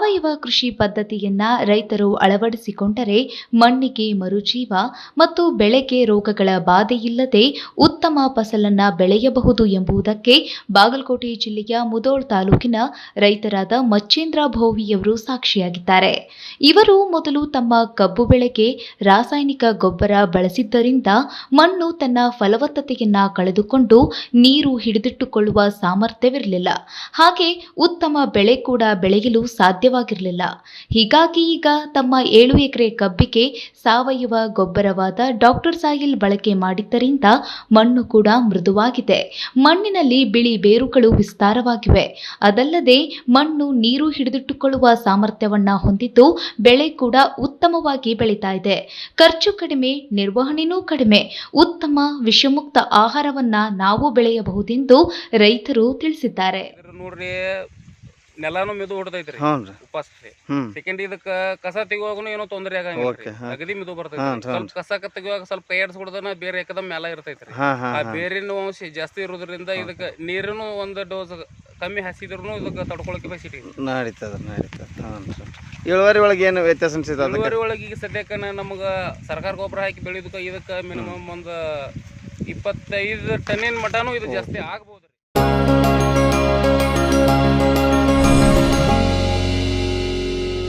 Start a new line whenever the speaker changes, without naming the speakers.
ಸಾವಯವ ಕೃಷಿ ಪದ್ಧತಿಯನ್ನ ರೈತರು ಅಳವಡಿಸಿಕೊಂಡರೆ ಮಣ್ಣಿಗೆ ಮರುಜೀವ ಮತ್ತು ಬೆಳೆಗೆ ರೋಗಗಳ ಬಾಧೆಯಿಲ್ಲದೆ ಉತ್ತಮ ಫಸಲನ್ನ ಬೆಳೆಯಬಹುದು ಎಂಬುದಕ್ಕೆ ಬಾಗಲಕೋಟೆ ಜಿಲ್ಲೆಯ ಮುಧೋಳ ತಾಲೂಕಿನ ರೈತರಾದ ಮಚ್ಚೇಂದ್ರ ಭೋವಿಯವರು ಸಾಕ್ಷಿಯಾಗಿದ್ದಾರೆ. ಇವರು ಮೊದಲು ತಮ್ಮ ಕಬ್ಬು ಬೆಳೆಗೆ ರಾಸಾಯನಿಕ ಗೊಬ್ಬರ ಬಳಸಿದ್ದರಿಂದ ಮಣ್ಣು ತನ್ನ ಫಲವತ್ತತೆಯನ್ನ ಕಳೆದುಕೊಂಡು ನೀರು ಹಿಡಿದಿಟ್ಟುಕೊಳ್ಳುವ ಸಾಮರ್ಥ್ಯವಿರಲಿಲ್ಲ. ಹಾಗೆ ಉತ್ತಮ ಬೆಳೆ ಕೂಡ ಬೆಳೆಯಲು ಸಾಧ್ಯವಾಗಿರಲಿಲ್ಲ. ಹೀಗಾಗಿ ಈಗ ತಮ್ಮ 7 ಎಕರೆ ಕಬ್ಬಿಗೆ ಸಾವಯವ ಗೊಬ್ಬರವಾದ ಡಾಕ್ಟರ್ ಸಾಯಿಲ್ ಬಳಕೆ ಮಾಡಿದ್ದರಿಂದ ಮಣ್ಣು ಕೂಡ ಮೃದುವಾಗಿದೆ. ಮಣ್ಣಿನಲ್ಲಿ ಬಿಳಿ ಬೇರುಗಳು ವಿಸ್ತಾರವಾಗಿವೆ. ಅದಲ್ಲದೆ ಮಣ್ಣು ನೀರು ಹಿಡಿದಿಟ್ಟುಕೊಳ್ಳುವ ಸಾಮರ್ಥ್ಯವನ್ನ ಹೊಂದಿದ್ದು ಬೆಳೆ ಕೂಡ ಉತ್ತಮವಾಗಿ ಬೆಳೀತಾ ಇದೆ. ಖರ್ಚು ಕಡಿಮೆ, ನಿರ್ವಹಣೆನೂ ಕಡಿಮೆ, ಉತ್ತಮ ವಿಷಮುಕ್ತ ಆಹಾರವನ್ನ ನಾವು ಬೆಳೆಯಬಹುದೆಂದು ರೈತರು ತಿಳಿಸಿದ್ದಾರೆ.
ನೋಡ್ರಿ, ನೆಲಾನು ಮಿದು ಹೊಡ್ತೈತ್ರಿ, ಉಪಾಸ್ರಿ. ಸೆಕೆಂಡ್ ಇದಕ್ಕ ಕಸ ತೆಗುವಾಗನು ಏನೋ ತೊಂದರೆ ಆಗಂಗಿಲ್ಲ, ಅಗದಿ ಮಿದು ಬರ್ತೈತಿ. ಸ್ವಲ್ಪ ಕಸ ತೆಗುವಾಗ ಸ್ವಲ್ಪ ಕೈ ಆಡಿಸ್ಬಿಡೋದನ್ನ ಬೇರೆ ಏಕದಮ್ ಮ್ಯಾಲ ಇರ್ತೈತ್ರಿ. ಆ ಬೇರಿನ ಅಂಶ ಜಾಸ್ತಿ ಇರೋದ್ರಿಂದ ಇದಕ್ಕ ನೀರಿನು ಒಂದು ಡೋಸ್ ಕಮ್ಮಿ ಹಾಸಿದ್ರು ಇದಕ್ಕೆ ತಡ್ಕೊಳಕ್ಕೆ ಕೆಪಾಸಿಟಿ
ನಡೀತದ. ಇಳುವರಿ ಒಳಗೆ ಏನು ವ್ಯತ್ಯಾಸ ಅನ್ಸಿದೆ?
ಇಳುವರಿ ಒಳಗೆ ಈಗ ಸದ್ಯಕ್ಕೆ ನಮಗ ಸರ್ಕಾರ ಗೊಬ್ಬರ ಹಾಕಿ ಬೆಳೆದಕ್ಕೆ ಇದಕ್ಕೆ ಮಿನಿಮಮ್ ಒಂದು 25 ಟನ್ನಿನ ಮಟನು ಇದು ಜಾಸ್ತಿ ಆಗ್ಬೋದು.